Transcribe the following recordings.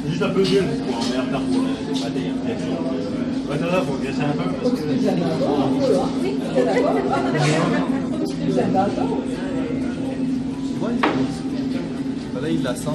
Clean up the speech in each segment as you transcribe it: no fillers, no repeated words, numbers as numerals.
Juste un peu d'huile pour en mettre dans le pâté. Ouais, ça va, faut graisser un peu parce que... Là, il la centre.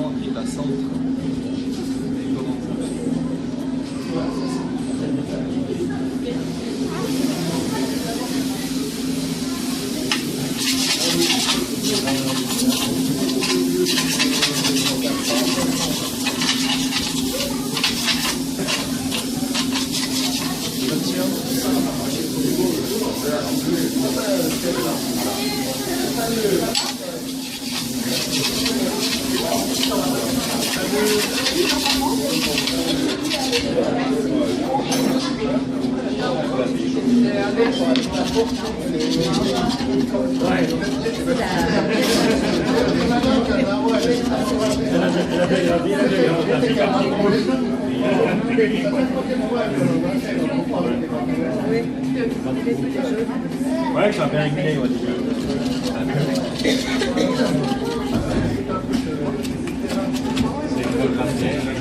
Ouais, ça fait réguler, ouais.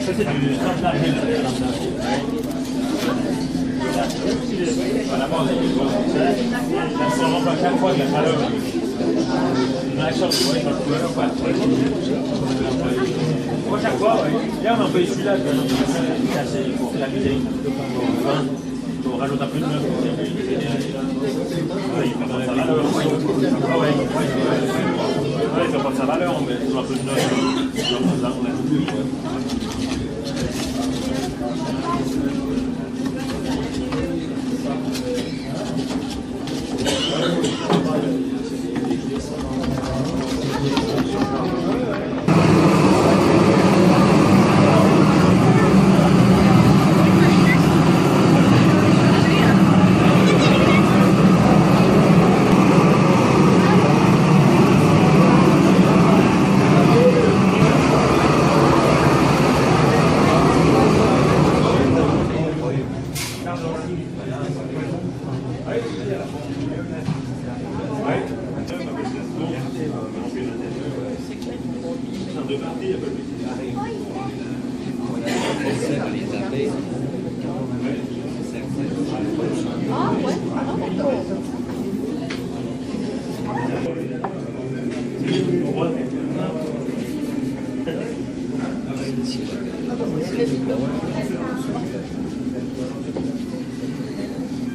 Ça, c'est du centre d'argile. Voilà, bon, ça rentre à chaque fois de la chaleur. Moi, chaque fois, là, on emploie celui-là, casser pour la vidéo. On rajoute un peu de neuf. Il fait pas sa valeur. Il fait pas sa valeur, mais il un peu de neuf.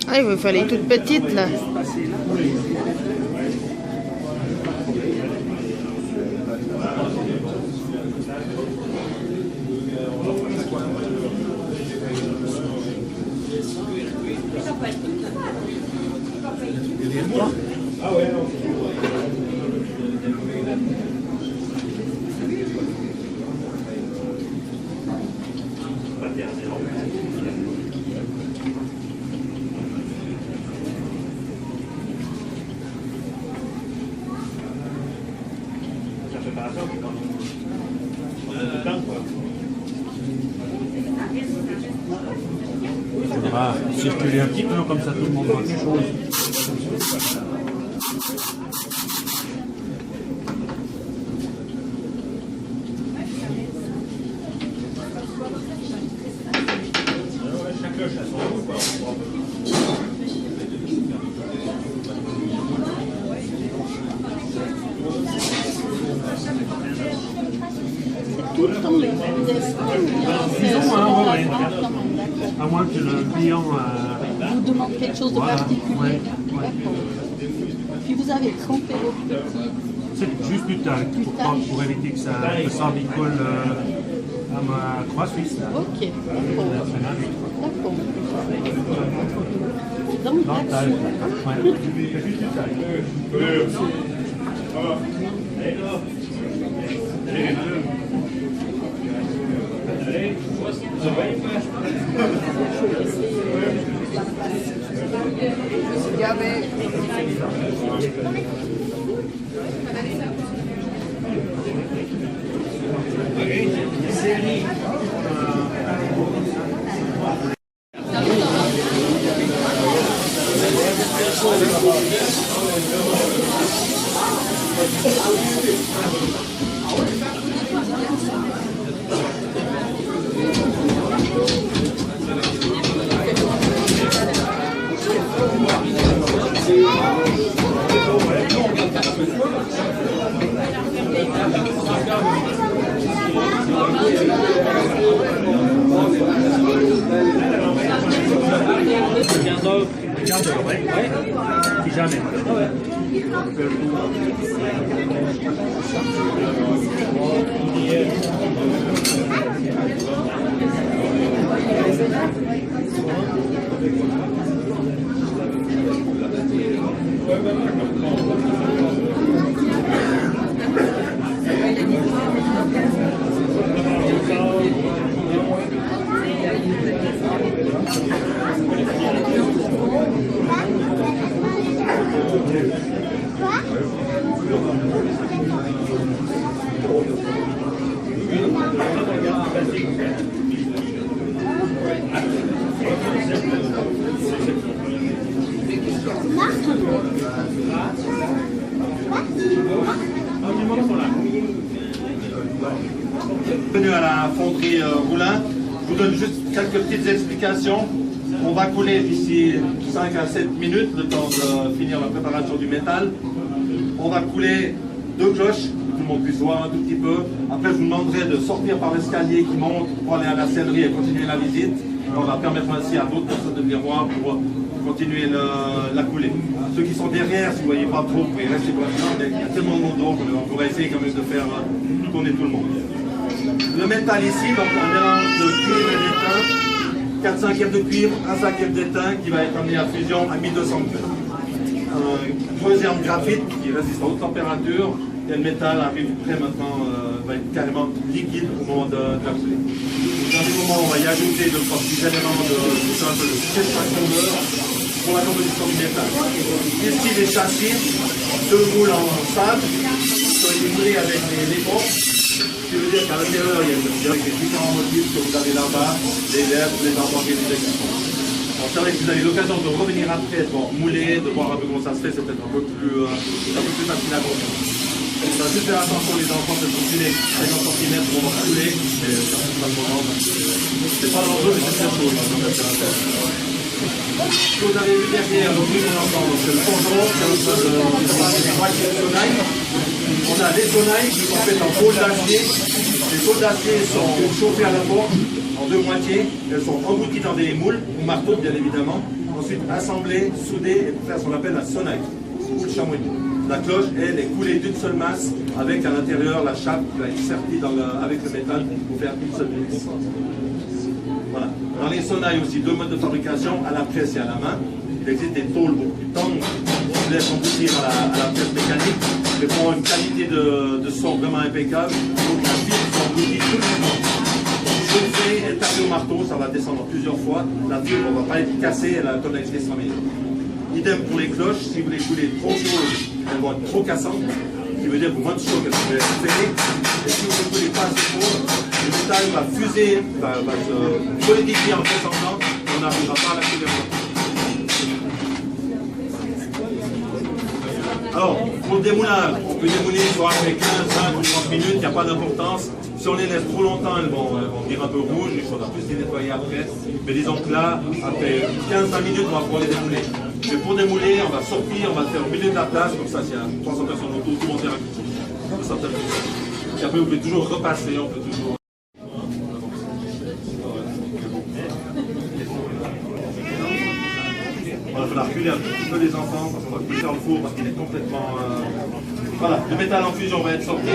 Ah, il vous fallait toute petite là. Ah ouais, non. La préparation, c'est quand on a du temps, quoi. Il faudra circuler un petit peu, comme ça tout le monde voit quelque chose. Chaque cloche a son goût, quoi. Tout le temps le même dessin. À moins que le client... vous demande quelque chose de particulier. D'accord. Puis vous avez trempé vos petits. C'est juste du talc pour éviter que ça s'embicole à ma croix suisse. Là. Ok, d'accord. D'accord. Donc Dans le talc. Ouais. C'est juste du talc. Allez, Si jamais. Bienvenue à la fonderie Roulin. Je vous donne juste quelques petites explications. On va couler d'ici 5 à 7 minutes, le temps de finir la préparation du métal. On va couler 2 cloches, que tout le monde puisse voir un tout petit peu. Après, je vous demanderai de sortir par l'escalier qui monte pour aller à la sellerie et continuer la visite. On va permettre ainsi à d'autres personnes de venir voir pour continuer la coulée. Ceux qui sont derrière, si vous ne voyez pas trop, vous pouvez rester pour l'instant. Il y a tellement de monde donc on va essayer quand même de faire tourner tout le monde. Le métal ici, donc un mélange de cuivre et d'étain, 4/5 de cuivre, 1/5 d'étain qui va être amené à fusion à 1200 degrés. Creusé en graphite qui résiste à haute température et le métal arrive prêt maintenant, va être carrément liquide au moment de la coulée. Dans ce moment, on va y ajouter de petits éléments de simple de séparation d'heure pour la composition du métal. Ici, les châssis, 2 moules en sable, sont équilibrés avec les pompes. Ce qui veut dire qu'à l'intérieur, il y a avec les différents motifs que vous avez là-bas, les lèvres, les armoiries, les équipements. C'est vrai que vous avez l'occasion de revenir après pour mouler, de voir un peu comment ça se fait, c'est peut-être un peu plus facile à comprendre. On va juste faire attention les enfants de continuer 50 cm pour pouvoir couler, mais ça ne pas trop c'est pas dangereux, mais c'est très chaud. Ce que vous avez vu derrière, donc nous ensemble, c'est le ponton, c'est un peu de moitié de sonaille. On a des sonailles qui sont faites en tôle d'acier. Les tôles d'acier sont chauffées à la forge en 2 moitiés. Elles sont englouties dans des moules, ou marteaux bien évidemment. Ensuite assemblées, soudées et pour faire ce qu'on appelle la sonaille, ou le chamois. La cloche, elle, est coulée d'une seule masse avec à l'intérieur la chape qui va être sertie avec le métal pour faire une seule pièce. Voilà. Dans les sonailles aussi, 2 modes de fabrication, à la presse et à la main. Il existe des tôles beaucoup plus tendres qui laissent emboutir à la presse mécanique, mais pour une qualité de son vraiment impeccable. Donc la fibre s'emboutit tout le temps. Chauffée et tapée au marteau, ça va descendre plusieurs fois. La fibre ne va pas être cassée, elle a la tonalité sera meilleure. Idem pour les cloches, si vous les coulez trop chaudes, elles vont être trop cassantes. Ce qui veut dire que moins de chaud qu'elles vont être ferrées. Et si vous ne coulez pas assez chaud, le métal va fuser, va se solidifier en descendant, et on n'arrivera pas à la couler. Alors, pour le démoulage, on peut démouler soit après 15, 20 ou 30 minutes, il n'y a pas d'importance. Si on les laisse trop longtemps, elles vont devenir un peu rouges, il faudra plus les nettoyer après. Mais disons que là, après 15-20 minutes, on va pouvoir les démouler. Mais pour démouler, on va sortir, on va le faire au milieu de la place, comme ça, s'il y a 300 personnes autour, tout le monde verra quelque chose. Et après, vous pouvez toujours repasser, on peut toujours... Il va falloir reculer un petit peu les enfants parce qu'on va plus faire le four parce qu'il est complètement... Voilà, le métal en fusion va être sorti.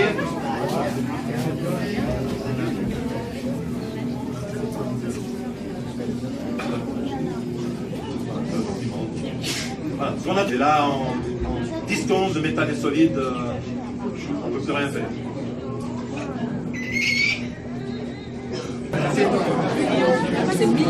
Voilà, ce qu'on a là en 10 secondes, le métal est solide, on ne peut plus rien faire. C'est 1000.